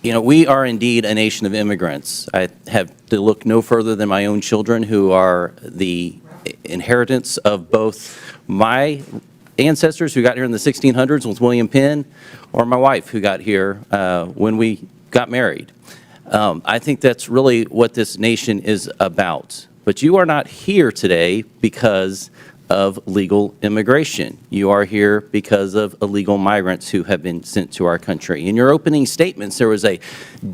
You know, we are indeed a nation of immigrants. I have to look no further than my own children, who are the inheritance of both my ancestors who got here in the 1600s with William Penn, or my wife who got here when we got married. I think that's really what this nation is about. But you are not here today because of legal immigration. You are here because of illegal migrants who have been sent to our country. In your opening statements, there was a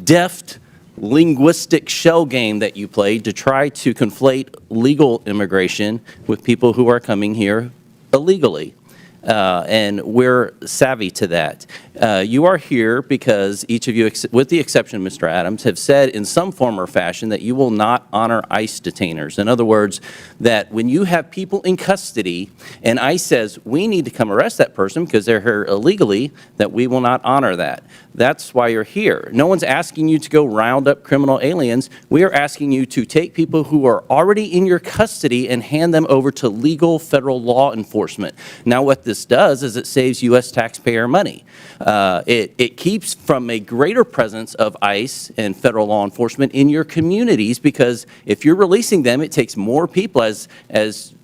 deft linguistic shell game that you played to try to conflate legal immigration with people who are coming here illegally. And we're savvy to that. You are here because each of you, with the exception of Mr. Adams, have said in some form or fashion that you will not honor ICE detainers. In other words, that when you have people in custody and ICE says we need to come arrest that person because they're here illegally, that we will not honor that. That's why you're here. No one's asking you to go round up criminal aliens. We are asking you to take people who are already in your custody and hand them over to legal federal law enforcement. Now, what this does is it saves U.S. taxpayer money. It keeps from a greater presence of ICE and federal law enforcement in your communities, because if you're releasing them, it takes more people, as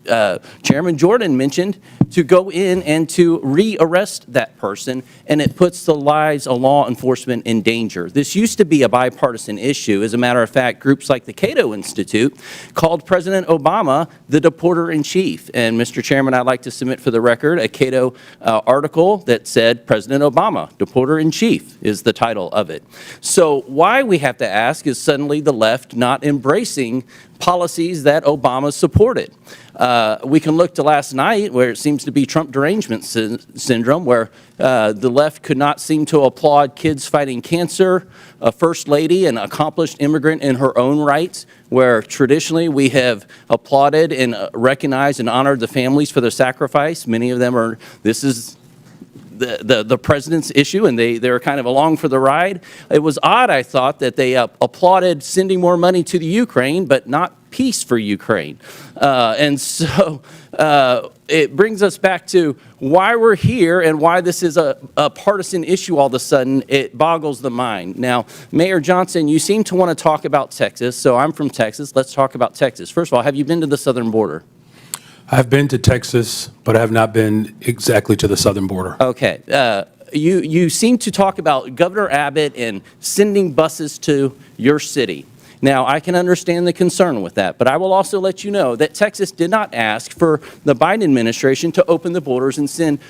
Chairman Jordan mentioned, to go in and to re-arrest that person, and it puts the lives of law enforcement in danger. This used to be a bipartisan issue. As a matter of fact, groups like the Cato Institute called President Obama the deporter-in-chief. And Mr. Chairman, I'd like to submit for the record a Cato article that said President Obama, deporter-in-chief, is the title of it. So why we have to ask is suddenly the left not embracing policies that Obama supported. We can look to last night, where it seems to be Trump derangement syndrome, where the left could not seem to applaud kids fighting cancer, a first lady, an accomplished immigrant in her own rights, where traditionally we have applauded and recognized and honored the families for their sacrifice. Many of them are, this is the president's issue, and they're kind of along for the ride. It was odd, I thought, that they applauded sending more money to the Ukraine, but not peace for Ukraine. And so it brings us back to why we're here and why this is a partisan issue all of a sudden. It boggles the mind. Now, Mayor Johnson, you seem to want to talk about Texas, so I'm from Texas. Let's talk about Texas. First of all, have you been to the southern border? I've been to Texas, but I have not been exactly to the southern border. Okay. You seem to talk about Governor Abbott and sending buses to your city. Now, I can understand the concern with that, but I will also let you know that Texas did not ask for the Biden administration to open the borders and send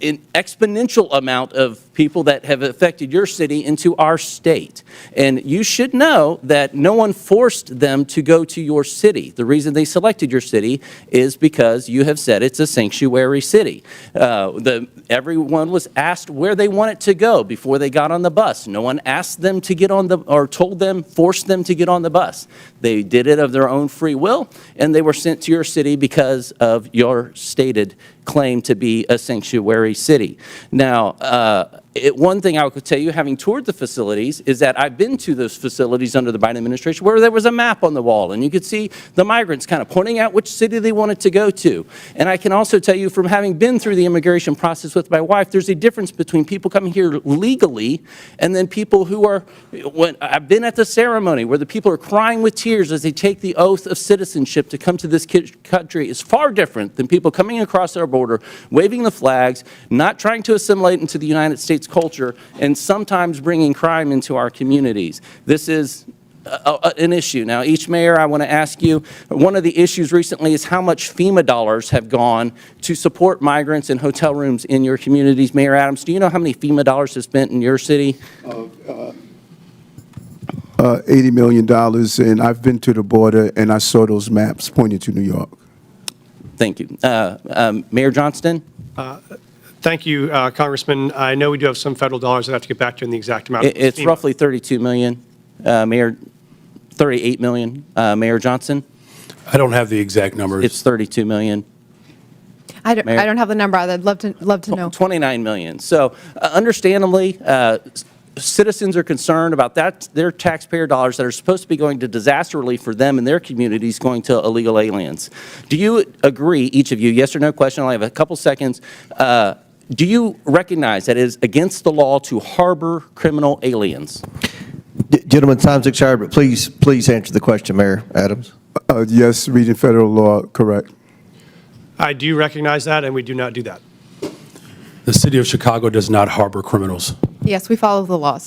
an exponential amount of people that have affected your city into our state. And you should know that no one forced them to go to your city. The reason they selected your city is because you have said it's a sanctuary city. Everyone was asked where they wanted to go before they got on the bus. No one asked them to get on the, or told them, forced them to get on the bus. They did it of their own free will, and they were sent to your city because of your stated claim to be a sanctuary city. Now, one thing I could tell you, having toured the facilities, is that I've been to those facilities under the Biden administration where there was a map on the wall, and you could see the migrants kind of pointing out which city they wanted to go to. And I can also tell you, from having been through the immigration process with my wife, there's a difference between people coming here legally and then people who are, when I've been at the ceremony where the people are crying with tears as they take the oath of citizenship to come to this country, is far different than people coming across our border, waving the flags, not trying to assimilate into the United States culture, and sometimes bringing crime into our communities. This is an issue. Now, each mayor, I want to ask you, one of the issues recently is how much FEMA dollars have gone to support migrants and hotel rooms in your communities. Mayor Adams, do you know how many FEMA dollars have spent in your city? $80 million, and I've been to the border, and I saw those maps pointing to New York. Thank you. Mayor Johnston? Thank you, Congressman. I know we do have some federal dollars that I have to get back to in the exact amount. It's roughly $32 million, Mayor, $38 million. Mayor Johnson? I don't have the exact numbers. It's $32 million. I don't have the number. I'd love to know. $29 million. So understandably, citizens are concerned about that, their taxpayer dollars that are supposed to be going to disaster relief for them and their communities going to illegal aliens. Do you agree, each of you, yes or no question, I only have a couple seconds, Do you recognize that it is against the law to harbor criminal aliens? Gentlemen, time's expired, but please answer the question, Mayor Adams. Yes, reading federal law, correct. I do recognize that, and we do not do that. The city of Chicago does not harbor criminals. Yes, we follow the laws.